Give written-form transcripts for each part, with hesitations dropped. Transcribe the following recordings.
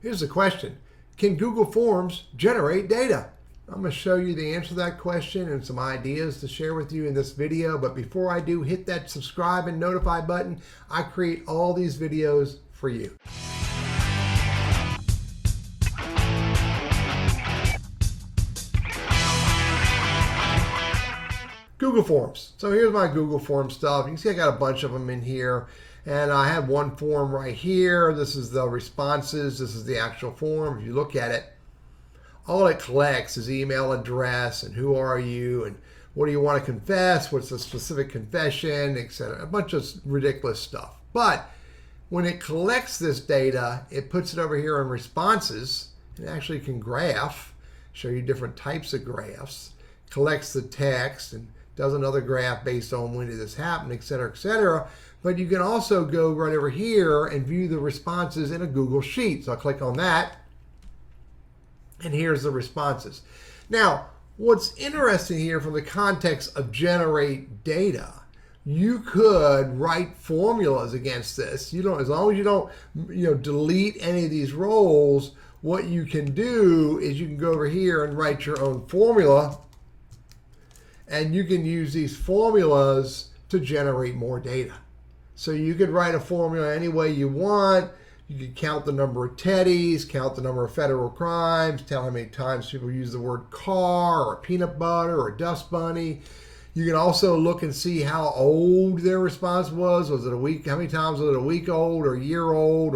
Here's the question. Can Google Forms generate data? I'm going to show you the answer to that question and some ideas to share with you in this video. But before I do, hit that subscribe and notify button. I create all these videos for you. Google Forms. So here's my Google Forms stuff. You can see I got a bunch of them in here. And I have one form right here. This is the responses. This is the actual form. If you look at it, all it collects is email address and who are you and what do you want to confess, what's the specific confession, etc. A bunch of ridiculous stuff. But when it collects this data, it puts it over here in responses. It actually can graph, show you different types of graphs, collects the text and does another graph based on when did this happen, etc., etc. But you can also go right over here and view the responses in a Google Sheet. So I'll click on that. And here's the responses. Now, what's interesting here from the context of generate data, you could write formulas against this. You don't, as long as you don't, delete any of these roles, what you can do is you can go over here and write your own formula, and you can use these formulas to generate more data. So you could write a formula any way you want. You could count the number of teddies, count the number of federal crimes, tell how many times people use the word car or peanut butter or dust bunny. You can also look and see how old their response was. Was it a week? How many times was it a week old or a year old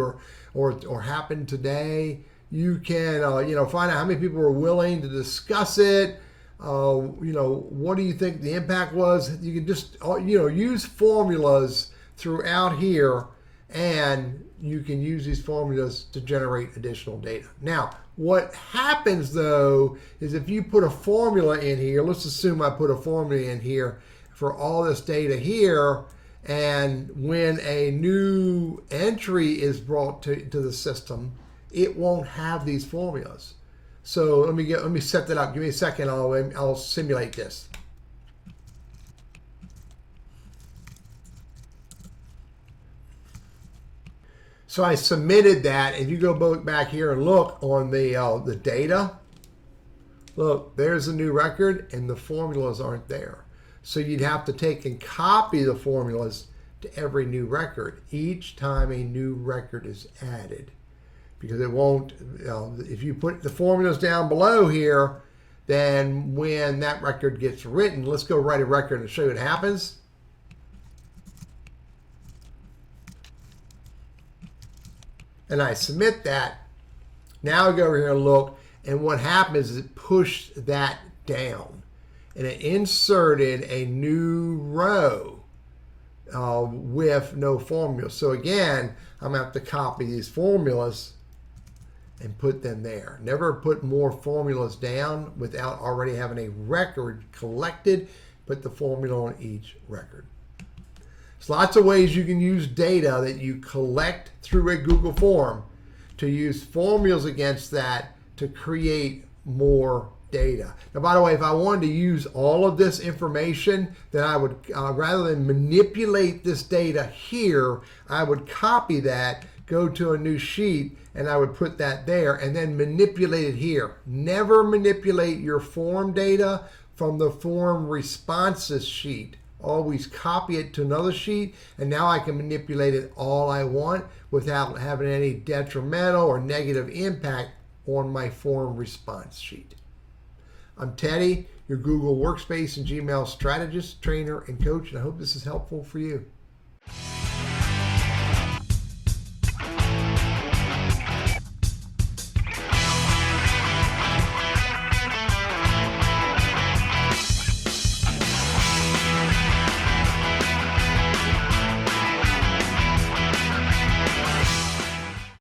or happened today? You can find out how many people were willing to discuss it. What do you think the impact was? You can just use formulas throughout here, and you can use these formulas to generate additional data. Now, what happens though is if you put a formula in here, let's assume I put a formula in here for all this data here, and when a new entry is brought to the system, it won't have these formulas. So let me set that up. Give me a second. I'll simulate this. So I submitted that. If you go back here and look on the data, look, there's a new record and the formulas aren't there. So you'd have to take and copy the formulas to every new record each time a new record is added. Because it won't, if you put the formulas down below here, then when that record gets written, let's go write a record and show you what happens. And I submit that. Now I go over here and look, and what happens is it pushed that down, and it inserted a new row with no formula. So again, I'm gonna have to copy these formulas and put them there. Never put more formulas down without already having a record collected. Put the formula on each record. There's lots of ways you can use data that you collect through a Google form to use formulas against that to create more data. Now, by the way, if I wanted to use all of this information, then I would, rather than manipulate this data here, I would copy that, go to a new sheet, and I would put that there and then manipulate it here. Never manipulate your form data from the form responses sheet. Always copy it to another sheet, and now I can manipulate it all I want without having any detrimental or negative impact on my form response sheet. I'm Teddy, your Google Workspace and Gmail strategist, trainer, and coach, and I hope this is helpful for you.